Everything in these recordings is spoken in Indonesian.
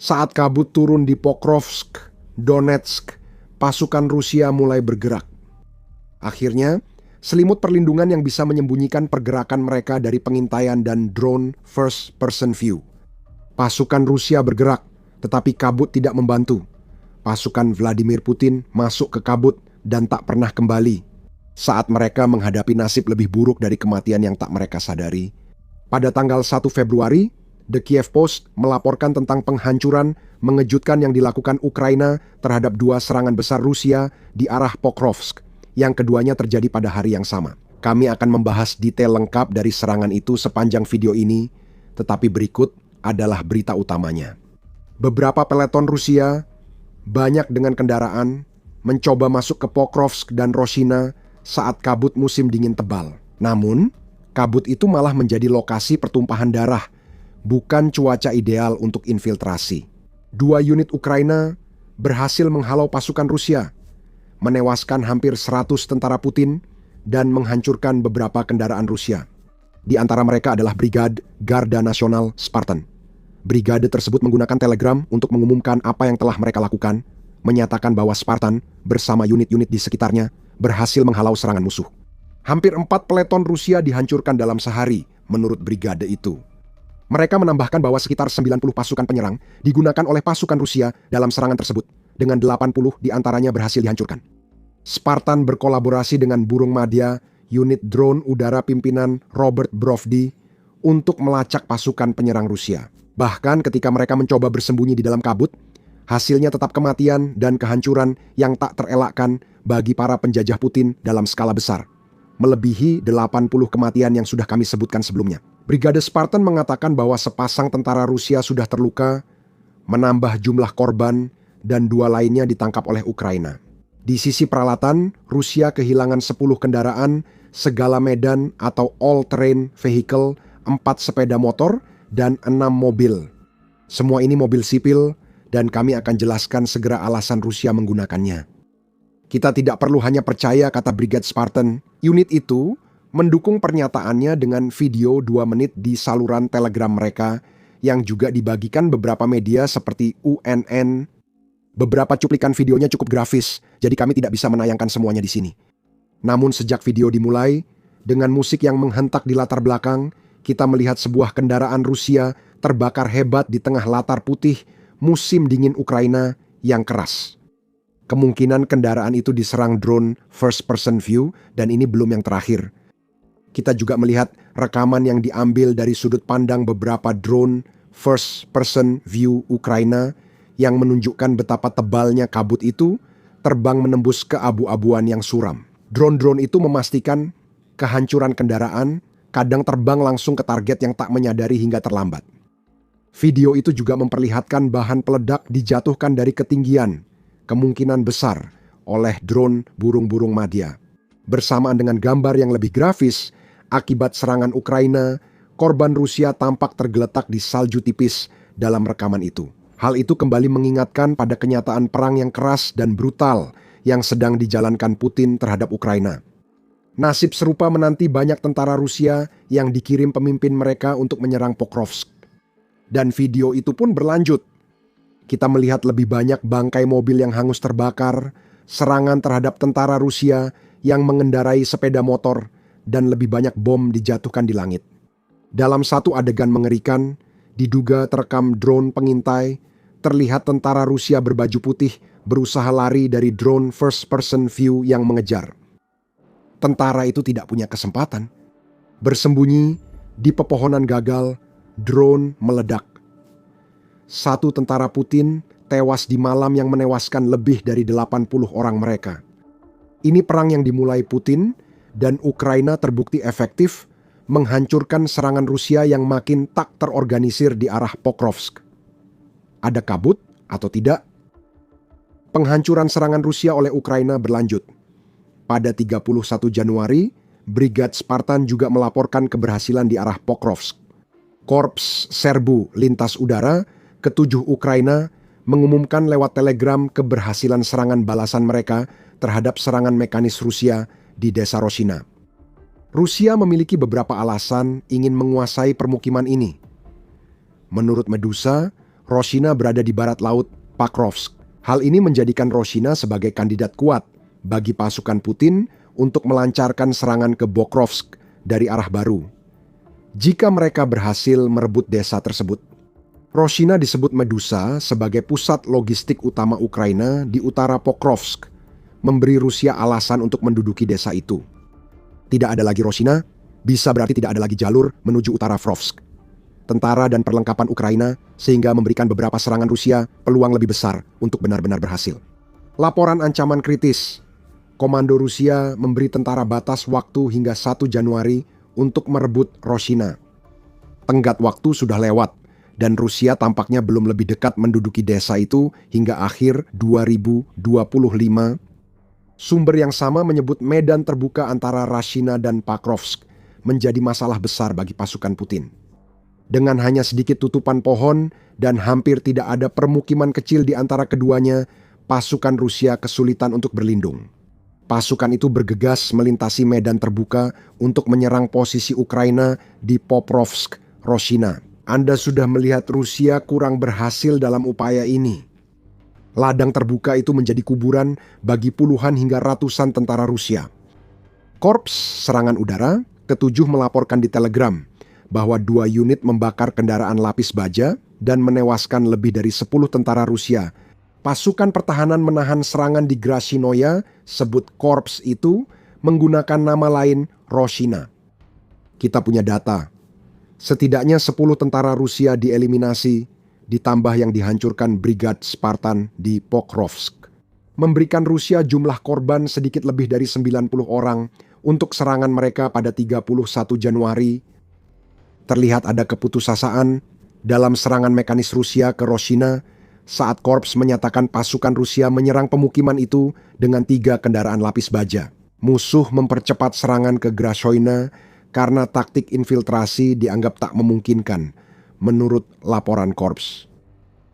Saat kabut turun di Pokrovsk, Donetsk, pasukan Rusia mulai bergerak. Akhirnya, selimut perlindungan yang bisa menyembunyikan pergerakan mereka dari pengintaian dan drone first person view. Pasukan Rusia bergerak, tetapi kabut tidak membantu. Pasukan Vladimir Putin masuk ke kabut dan tak pernah kembali. Saat mereka menghadapi nasib lebih buruk dari kematian yang tak mereka sadari. Pada tanggal 1 Februari, The Kiev Post melaporkan tentang penghancuran mengejutkan yang dilakukan Ukraina terhadap 2 serangan besar Rusia di arah Pokrovsk, yang keduanya terjadi pada hari yang sama. Kami akan membahas detail lengkap dari serangan itu sepanjang video ini, tetapi berikut adalah berita utamanya. Beberapa peleton Rusia, banyak dengan kendaraan, mencoba masuk ke Pokrovsk dan Roshina saat kabut musim dingin tebal. Namun, kabut itu malah menjadi lokasi pertumpahan darah, bukan cuaca ideal untuk infiltrasi. 2 unit Ukraina berhasil menghalau pasukan Rusia, menewaskan hampir 100 tentara Putin, dan menghancurkan beberapa kendaraan Rusia. Di antara mereka adalah Brigade Garda Nasional Spartan. Brigade tersebut menggunakan telegram untuk mengumumkan apa yang telah mereka lakukan, menyatakan bahwa Spartan bersama unit-unit di sekitarnya berhasil menghalau serangan musuh. Hampir 4 peleton Rusia dihancurkan dalam sehari, menurut brigade itu. Mereka menambahkan bahwa sekitar 90 pasukan penyerang digunakan oleh pasukan Rusia dalam serangan tersebut, dengan 80 diantaranya berhasil dihancurkan. Spartan berkolaborasi dengan Burung Madya, unit drone udara pimpinan Robert Brovdi, untuk melacak pasukan penyerang Rusia. Bahkan ketika mereka mencoba bersembunyi di dalam kabut, hasilnya tetap kematian dan kehancuran yang tak terelakkan bagi para penjajah Putin dalam skala besar, melebihi 80 kematian yang sudah kami sebutkan sebelumnya. Brigade Spartan mengatakan bahwa sepasang tentara Rusia sudah terluka, menambah jumlah korban, dan 2 lainnya ditangkap oleh Ukraina. Di sisi peralatan, Rusia kehilangan 10 kendaraan, segala medan atau all-terrain vehicle, 4 sepeda motor, dan 6 mobil. Semua ini mobil sipil, dan kami akan jelaskan segera alasan Rusia menggunakannya. Kita tidak perlu hanya percaya, kata Brigade Spartan. Unit itu mendukung pernyataannya dengan video 2 menit di saluran Telegram mereka, yang juga dibagikan beberapa media seperti UNN. Beberapa cuplikan videonya cukup grafis, jadi kami tidak bisa menayangkan semuanya di sini. Namun sejak video dimulai, dengan musik yang menghentak di latar belakang, kita melihat sebuah kendaraan Rusia terbakar hebat di tengah latar putih musim dingin Ukraina yang keras. Kemungkinan kendaraan itu diserang drone first person view, dan ini belum yang terakhir. Kita juga melihat rekaman yang diambil dari sudut pandang beberapa drone first person view Ukraina yang menunjukkan betapa tebalnya kabut itu terbang menembus keabu-abuan yang suram. Drone-drone itu memastikan kehancuran kendaraan, kadang terbang langsung ke target yang tak menyadari hingga terlambat. Video itu juga memperlihatkan bahan peledak dijatuhkan dari ketinggian, kemungkinan besar oleh drone burung-burung Madya. Bersamaan dengan gambar yang lebih grafis, akibat serangan Ukraina, korban Rusia tampak tergeletak di salju tipis dalam rekaman itu. Hal itu kembali mengingatkan pada kenyataan perang yang keras dan brutal yang sedang dijalankan Putin terhadap Ukraina. Nasib serupa menanti banyak tentara Rusia yang dikirim pemimpin mereka untuk menyerang Pokrovsk. Dan video itu pun berlanjut. Kita melihat lebih banyak bangkai mobil yang hangus terbakar, serangan terhadap tentara Rusia yang mengendarai sepeda motor, dan lebih banyak bom dijatuhkan di langit. Dalam satu adegan mengerikan, diduga terekam drone pengintai, terlihat tentara Rusia berbaju putih berusaha lari dari drone first person view yang mengejar. Tentara itu tidak punya kesempatan. Bersembunyi di pepohonan gagal, drone meledak. 1 tentara Putin tewas di malam yang menewaskan lebih dari 80 orang mereka. Ini perang yang dimulai Putin, dan Ukraina terbukti efektif menghancurkan serangan Rusia yang makin tak terorganisir di arah Pokrovsk. Ada kabut atau tidak? Penghancuran serangan Rusia oleh Ukraina berlanjut. Pada 31 Januari, Brigade Spartan juga melaporkan keberhasilan di arah Pokrovsk. Korps Serbu Lintas Udara ke-7 Ukraina mengumumkan lewat telegram keberhasilan serangan balasan mereka terhadap serangan mekanis Rusia di desa Roshina. Rusia memiliki beberapa alasan ingin menguasai permukiman ini. Menurut Medusa, Roshina berada di barat laut Pakrovsk. Hal ini menjadikan Roshina sebagai kandidat kuat bagi pasukan Putin untuk melancarkan serangan ke Pokrovsk dari arah baru. Jika mereka berhasil merebut desa tersebut, Roshina disebut Medusa sebagai pusat logistik utama Ukraina di utara Pokrovsk, memberi Rusia alasan untuk menduduki desa itu. Tidak ada lagi Roshina, bisa berarti tidak ada lagi jalur menuju utara Frovsk. Tentara dan perlengkapan Ukraina sehingga memberikan beberapa serangan Rusia peluang lebih besar untuk benar-benar berhasil. Laporan ancaman kritis. Komando Rusia memberi tentara batas waktu hingga 1 Januari untuk merebut Roshina. Tenggat waktu sudah lewat dan Rusia tampaknya belum lebih dekat menduduki desa itu hingga akhir 2025. Sumber yang sama menyebut medan terbuka antara Roshina dan Pakrovsk menjadi masalah besar bagi pasukan Putin. Dengan hanya sedikit tutupan pohon dan hampir tidak ada permukiman kecil di antara keduanya, pasukan Rusia kesulitan untuk berlindung. Pasukan itu bergegas melintasi medan terbuka untuk menyerang posisi Ukraina di Pokrovsk, Roshina. Anda sudah melihat Rusia kurang berhasil dalam upaya ini. Ladang terbuka itu menjadi kuburan bagi puluhan hingga ratusan tentara Rusia. Korps Serangan Udara ke-7 melaporkan di Telegram bahwa 2 unit membakar kendaraan lapis baja dan menewaskan lebih dari 10 tentara Rusia. Pasukan pertahanan menahan serangan di Grashinoya, sebut korps itu, menggunakan nama lain Roshina. Kita punya data. Setidaknya 10 tentara Rusia dieliminasi, ditambah yang dihancurkan Brigade Spartan di Pokrovsk. Memberikan Rusia jumlah korban sedikit lebih dari 90 orang untuk serangan mereka pada 31 Januari. Terlihat ada keputusasaan dalam serangan mekanis Rusia ke Roshina saat korps menyatakan pasukan Rusia menyerang pemukiman itu dengan 3 kendaraan lapis baja. Musuh mempercepat serangan ke Grashoina karena taktik infiltrasi dianggap tak memungkinkan, menurut laporan korps.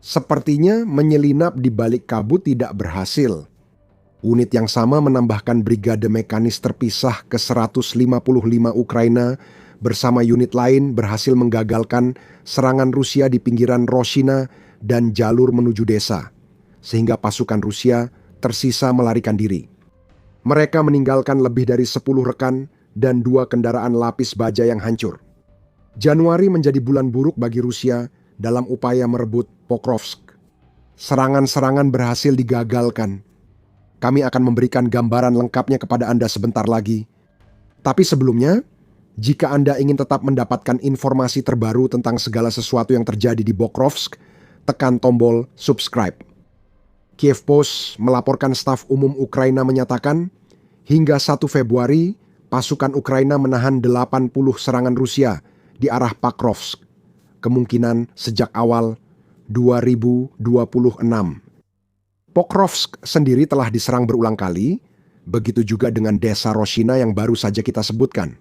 Sepertinya menyelinap di balik kabut tidak berhasil. Unit yang sama menambahkan brigade mekanis terpisah ke 155 Ukraina bersama unit lain berhasil menggagalkan serangan Rusia di pinggiran Roshina dan jalur menuju desa, sehingga pasukan Rusia tersisa melarikan diri. Mereka meninggalkan lebih dari 10 rekan dan 2 kendaraan lapis baja yang hancur. Januari menjadi bulan buruk bagi Rusia dalam upaya merebut Pokrovsk. Serangan-serangan berhasil digagalkan. Kami akan memberikan gambaran lengkapnya kepada Anda sebentar lagi. Tapi sebelumnya, jika Anda ingin tetap mendapatkan informasi terbaru tentang segala sesuatu yang terjadi di Pokrovsk, tekan tombol subscribe. Kiev Post melaporkan staf umum Ukraina menyatakan, hingga 1 Februari, pasukan Ukraina menahan 80 serangan Rusia di arah Pakrovsk, kemungkinan sejak awal 2026. Pokrovsk sendiri telah diserang berulang kali, begitu juga dengan desa Roshina yang baru saja kita sebutkan.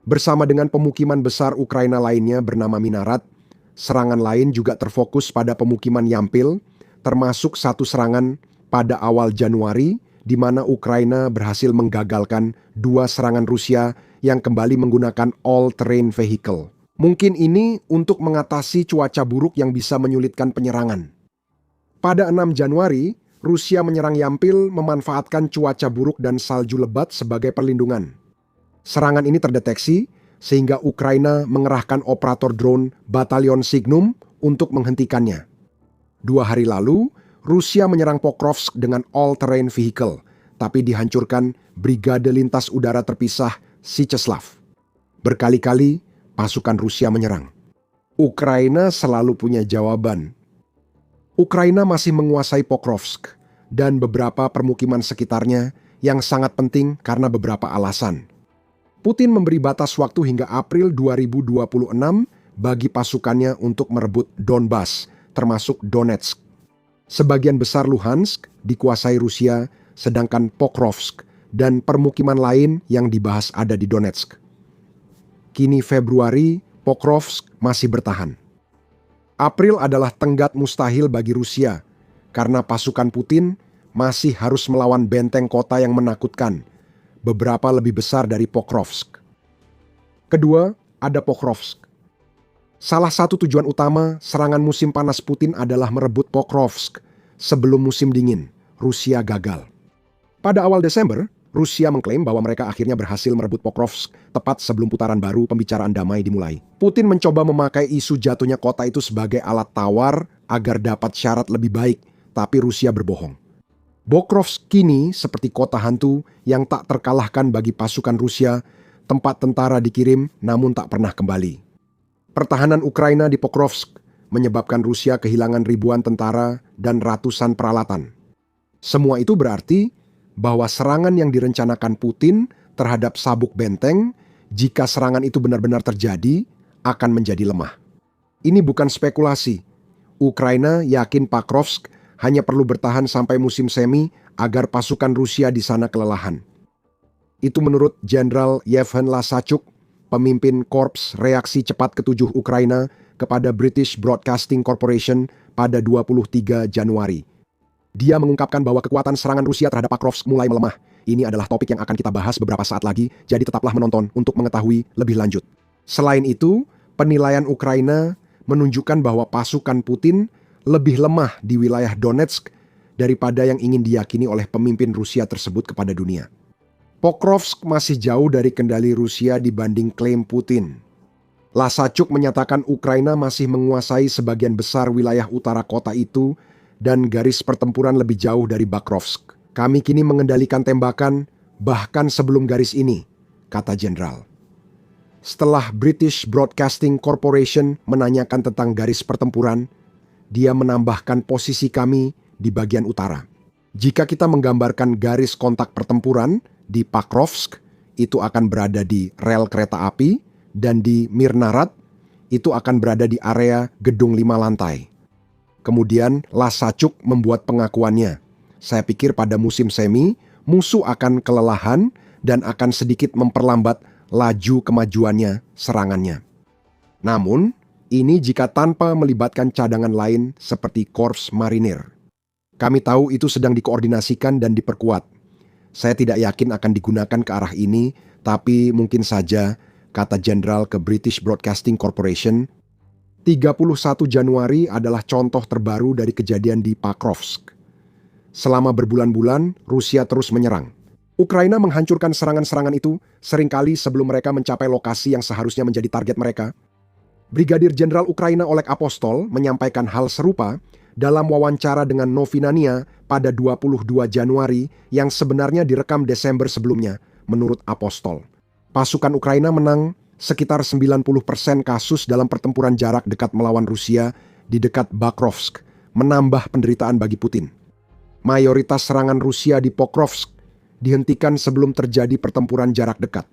Bersama dengan pemukiman besar Ukraina lainnya bernama Minarat, serangan lain juga terfokus pada pemukiman Yampil, termasuk satu serangan pada awal Januari, di mana Ukraina berhasil menggagalkan 2 serangan Rusia yang kembali menggunakan all-terrain vehicle. Mungkin ini untuk mengatasi cuaca buruk yang bisa menyulitkan penyerangan. Pada 6 Januari, Rusia menyerang Yampil memanfaatkan cuaca buruk dan salju lebat sebagai perlindungan. Serangan ini terdeteksi sehingga Ukraina mengerahkan operator drone Batalion Signum untuk menghentikannya. 2 hari lalu, Rusia menyerang Pokrovsk dengan all-terrain vehicle, tapi dihancurkan Brigade Lintas Udara Terpisah Syiaslav. Berkali-kali pasukan Rusia menyerang. Ukraina selalu punya jawaban. Ukraina masih menguasai Pokrovsk dan beberapa permukiman sekitarnya yang sangat penting karena beberapa alasan. Putin memberi batas waktu hingga April 2026 bagi pasukannya untuk merebut Donbas, termasuk Donetsk. Sebagian besar Luhansk dikuasai Rusia, sedangkan Pokrovsk dan permukiman lain yang dibahas ada di Donetsk. Kini Februari, Pokrovsk masih bertahan. April adalah tenggat mustahil bagi Rusia, karena pasukan Putin masih harus melawan benteng kota yang menakutkan, beberapa lebih besar dari Pokrovsk. Kedua, ada Pokrovsk. Salah satu tujuan utama serangan musim panas Putin adalah merebut Pokrovsk sebelum musim dingin. Rusia gagal. Pada awal Desember, Rusia mengklaim bahwa mereka akhirnya berhasil merebut Pokrovsk tepat sebelum putaran baru pembicaraan damai dimulai. Putin mencoba memakai isu jatuhnya kota itu sebagai alat tawar agar dapat syarat lebih baik, tapi Rusia berbohong. Pokrovsk kini seperti kota hantu yang tak terkalahkan bagi pasukan Rusia, tempat tentara dikirim namun tak pernah kembali. Pertahanan Ukraina di Pokrovsk menyebabkan Rusia kehilangan ribuan tentara dan ratusan peralatan. Semua itu berarti bahwa serangan yang direncanakan Putin terhadap sabuk benteng, jika serangan itu benar-benar terjadi, akan menjadi lemah. Ini bukan spekulasi. Ukraina yakin Pokrovsk hanya perlu bertahan sampai musim semi agar pasukan Rusia di sana kelelahan. Itu menurut Jenderal Yevhen Lasachuk, pemimpin Korps Reaksi Cepat ke-7 Ukraina kepada British Broadcasting Corporation pada 23 Januari. Dia mengungkapkan bahwa kekuatan serangan Rusia terhadap Pokrovsk mulai melemah. Ini adalah topik yang akan kita bahas beberapa saat lagi, jadi tetaplah menonton untuk mengetahui lebih lanjut. Selain itu, penilaian Ukraina menunjukkan bahwa pasukan Putin lebih lemah di wilayah Donetsk daripada yang ingin diyakini oleh pemimpin Rusia tersebut kepada dunia. Pokrovsk masih jauh dari kendali Rusia dibanding klaim Putin. Lasachuk menyatakan Ukraina masih menguasai sebagian besar wilayah utara kota itu dan garis pertempuran lebih jauh dari Pokrovsk. Kami kini mengendalikan tembakan bahkan sebelum garis ini, kata jenderal. Setelah British Broadcasting Corporation menanyakan tentang garis pertempuran, dia menambahkan posisi kami di bagian utara. Jika kita menggambarkan garis kontak pertempuran di Pokrovsk, itu akan berada di rel kereta api, dan di Mirnarad, itu akan berada di area gedung 5 lantai. Kemudian Lasachuk membuat pengakuannya. Saya pikir pada musim semi, musuh akan kelelahan dan akan sedikit memperlambat laju kemajuannya serangannya. Namun, ini jika tanpa melibatkan cadangan lain seperti Korps Marinir. Kami tahu itu sedang dikoordinasikan dan diperkuat. Saya tidak yakin akan digunakan ke arah ini, tapi mungkin saja, kata jenderal ke British Broadcasting Corporation. 31 Januari adalah contoh terbaru dari kejadian di Pokrovsk. Selama berbulan-bulan, Rusia terus menyerang. Ukraina menghancurkan serangan-serangan itu seringkali sebelum mereka mencapai lokasi yang seharusnya menjadi target mereka. Brigadir Jenderal Ukraina Oleg Apostol menyampaikan hal serupa dalam wawancara dengan Novina Nia pada 22 Januari yang sebenarnya direkam Desember sebelumnya, menurut Apostol. Pasukan Ukraina menang sekitar 90% kasus dalam pertempuran jarak dekat melawan Rusia di dekat Pokrovsk, menambah penderitaan bagi Putin. Mayoritas serangan Rusia di Pokrovsk dihentikan sebelum terjadi pertempuran jarak dekat.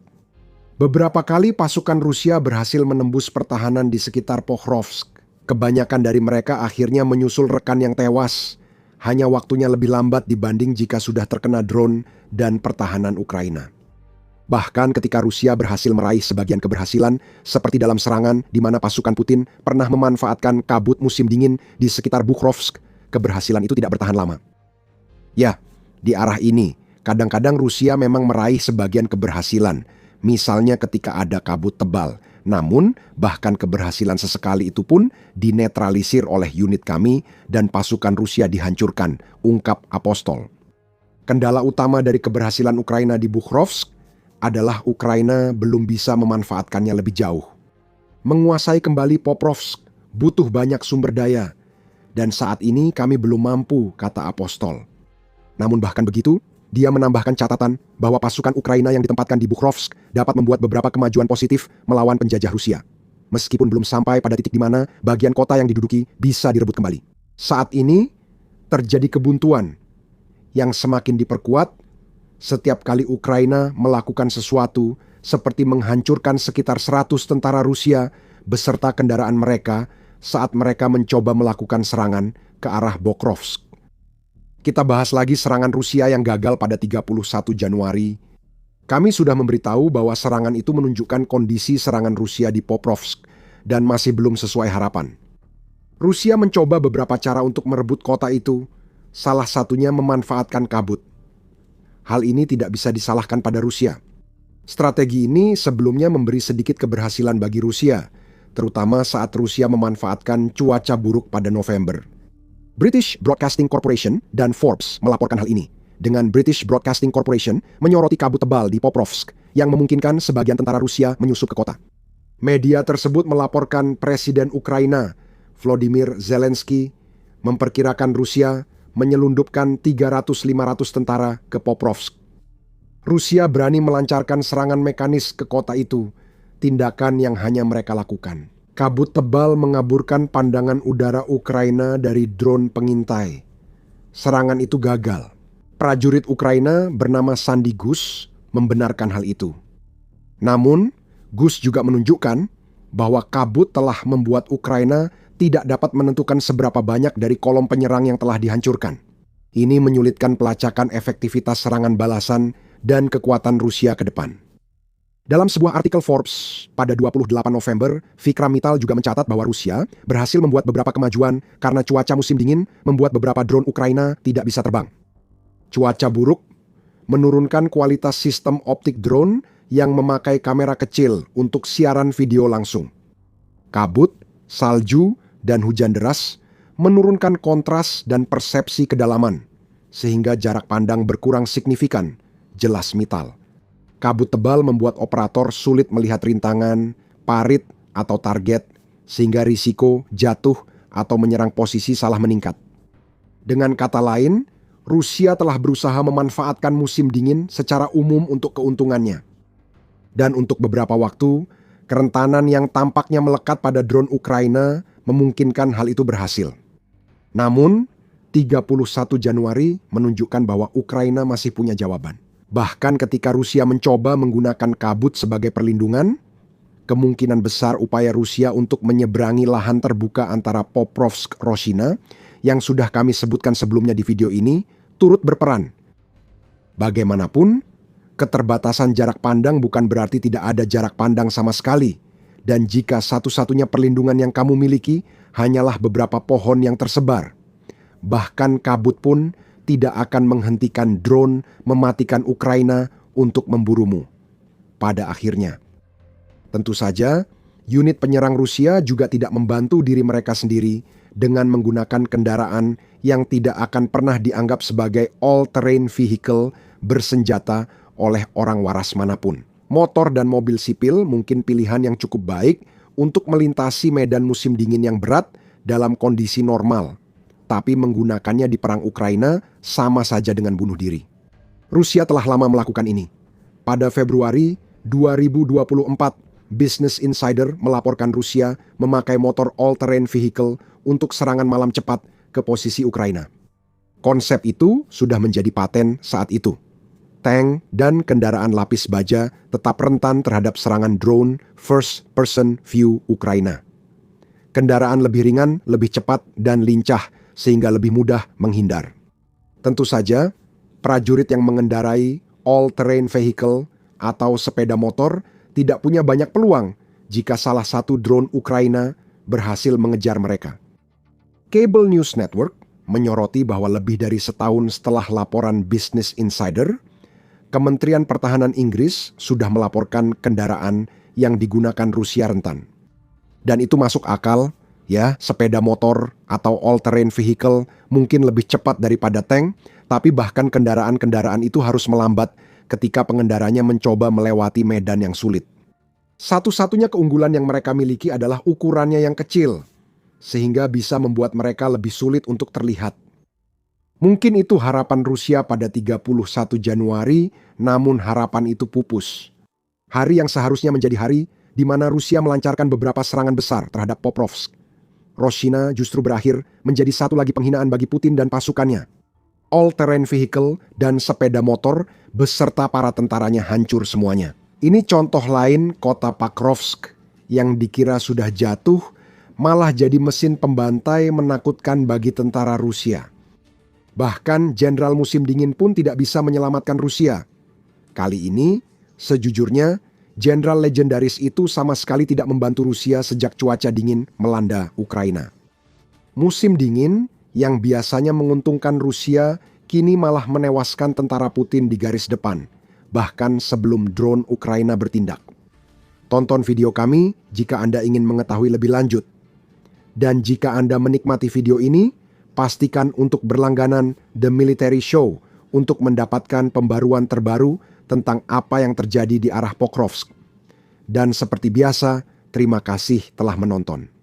Beberapa kali pasukan Rusia berhasil menembus pertahanan di sekitar Pokrovsk. Kebanyakan dari mereka akhirnya menyusul rekan yang tewas. Hanya waktunya lebih lambat dibanding jika sudah terkena drone dan pertahanan Ukraina. Bahkan ketika Rusia berhasil meraih sebagian keberhasilan, seperti dalam serangan di mana pasukan Putin pernah memanfaatkan kabut musim dingin di sekitar Pokrovsk, keberhasilan itu tidak bertahan lama. Ya, di arah ini, kadang-kadang Rusia memang meraih sebagian keberhasilan, misalnya ketika ada kabut tebal. Namun, bahkan keberhasilan sesekali itu pun dinetralisir oleh unit kami dan pasukan Rusia dihancurkan, ungkap Apostol. Kendala utama dari keberhasilan Ukraina di Pokrovsk adalah Ukraina belum bisa memanfaatkannya lebih jauh. Menguasai kembali Pokrovsk butuh banyak sumber daya, dan saat ini kami belum mampu, kata Apostol. Namun bahkan begitu, dia menambahkan catatan bahwa pasukan Ukraina yang ditempatkan di Pokrovsk dapat membuat beberapa kemajuan positif melawan penjajah Rusia. Meskipun belum sampai pada titik di mana bagian kota yang diduduki bisa direbut kembali. Saat ini terjadi kebuntuan yang semakin diperkuat setiap kali Ukraina melakukan sesuatu seperti menghancurkan sekitar 100 tentara Rusia beserta kendaraan mereka saat mereka mencoba melakukan serangan ke arah Pokrovsk. Kita bahas lagi serangan Rusia yang gagal pada 31 Januari. Kami sudah memberitahu bahwa serangan itu menunjukkan kondisi serangan Rusia di Pokrovsk dan masih belum sesuai harapan. Rusia mencoba beberapa cara untuk merebut kota itu, salah satunya memanfaatkan kabut. Hal ini tidak bisa disalahkan pada Rusia. Strategi ini sebelumnya memberi sedikit keberhasilan bagi Rusia, terutama saat Rusia memanfaatkan cuaca buruk pada November. British Broadcasting Corporation dan Forbes melaporkan hal ini, dengan British Broadcasting Corporation menyoroti kabut tebal di Pokrovsk yang memungkinkan sebagian tentara Rusia menyusup ke kota. Media tersebut melaporkan Presiden Ukraina, Volodymyr Zelensky, memperkirakan Rusia menyelundupkan 300-500 tentara ke Pokrovsk. Rusia berani melancarkan serangan mekanis ke kota itu, tindakan yang hanya mereka lakukan. Kabut tebal mengaburkan pandangan udara Ukraina dari drone pengintai. Serangan itu gagal. Prajurit Ukraina bernama Sandy Gus membenarkan hal itu. Namun, Gus juga menunjukkan bahwa kabut telah membuat Ukraina tidak dapat menentukan seberapa banyak dari kolom penyerang yang telah dihancurkan. Ini menyulitkan pelacakan efektivitas serangan balasan dan kekuatan Rusia ke depan. Dalam sebuah artikel Forbes pada 28 November, Vikram Mittal juga mencatat bahwa Rusia berhasil membuat beberapa kemajuan karena cuaca musim dingin membuat beberapa drone Ukraina tidak bisa terbang. Cuaca buruk menurunkan kualitas sistem optik drone yang memakai kamera kecil untuk siaran video langsung. Kabut, salju, dan hujan deras menurunkan kontras dan persepsi kedalaman, sehingga jarak pandang berkurang signifikan, jelas Mittal. Kabut tebal membuat operator sulit melihat rintangan, parit, atau target, sehingga risiko jatuh atau menyerang posisi salah meningkat. Dengan kata lain, Rusia telah berusaha memanfaatkan musim dingin secara umum untuk keuntungannya. Dan untuk beberapa waktu, kerentanan yang tampaknya melekat pada drone Ukraina memungkinkan hal itu berhasil. Namun, 31 Januari menunjukkan bahwa Ukraina masih punya jawaban. Bahkan ketika Rusia mencoba menggunakan kabut sebagai perlindungan, kemungkinan besar upaya Rusia untuk menyeberangi lahan terbuka antara Pokrovsk-Roshina yang sudah kami sebutkan sebelumnya di video ini turut berperan. Bagaimanapun, keterbatasan jarak pandang bukan berarti tidak ada jarak pandang sama sekali. Dan jika satu-satunya perlindungan yang kamu miliki hanyalah beberapa pohon yang tersebar, bahkan kabut pun tidak akan menghentikan drone mematikan Ukraina untuk memburumu. Pada akhirnya, tentu saja, unit penyerang Rusia juga tidak membantu diri mereka sendiri dengan menggunakan kendaraan yang tidak akan pernah dianggap sebagai all-terrain vehicle bersenjata oleh orang waras manapun. Motor dan mobil sipil mungkin pilihan yang cukup baik untuk melintasi medan musim dingin yang berat dalam kondisi normal, tapi menggunakannya di perang Ukraina sama saja dengan bunuh diri. Rusia telah lama melakukan ini. Pada Februari 2024, Business Insider melaporkan Rusia memakai motor all-terrain vehicle untuk serangan malam cepat ke posisi Ukraina. Konsep itu sudah menjadi paten saat itu. Tank dan kendaraan lapis baja tetap rentan terhadap serangan drone first-person view Ukraina. Kendaraan lebih ringan, lebih cepat, dan lincah sehingga lebih mudah menghindar. Tentu saja, prajurit yang mengendarai all-terrain vehicle atau sepeda motor tidak punya banyak peluang jika salah satu drone Ukraina berhasil mengejar mereka. Cable News Network menyoroti bahwa lebih dari setahun setelah laporan Business Insider, Kementerian Pertahanan Inggris sudah melaporkan kendaraan yang digunakan Rusia rentan. Dan itu masuk akal, ya, sepeda motor atau all-terrain vehicle mungkin lebih cepat daripada tank, tapi bahkan kendaraan-kendaraan itu harus melambat ketika pengendaranya mencoba melewati medan yang sulit. Satu-satunya keunggulan yang mereka miliki adalah ukurannya yang kecil, sehingga bisa membuat mereka lebih sulit untuk terlihat. Mungkin itu harapan Rusia pada 31 Januari, namun harapan itu pupus. Hari yang seharusnya menjadi hari di mana Rusia melancarkan beberapa serangan besar terhadap Pokrovsk. Roshina justru berakhir menjadi satu lagi penghinaan bagi Putin dan pasukannya. All-terrain vehicle dan sepeda motor beserta para tentaranya hancur semuanya. Ini contoh lain kota Pokrovsk yang dikira sudah jatuh, malah jadi mesin pembantai menakutkan bagi tentara Rusia. Bahkan Jenderal Musim Dingin pun tidak bisa menyelamatkan Rusia. Kali ini, sejujurnya, Jenderal legendaris itu sama sekali tidak membantu Rusia sejak cuaca dingin melanda Ukraina. Musim dingin yang biasanya menguntungkan Rusia kini malah menewaskan tentara Putin di garis depan, bahkan sebelum drone Ukraina bertindak. Tonton video kami jika Anda ingin mengetahui lebih lanjut. Dan jika Anda menikmati video ini, pastikan untuk berlangganan The Military Show untuk mendapatkan pembaruan terbaru tentang apa yang terjadi di arah Pokrovsk. Dan seperti biasa, terima kasih telah menonton.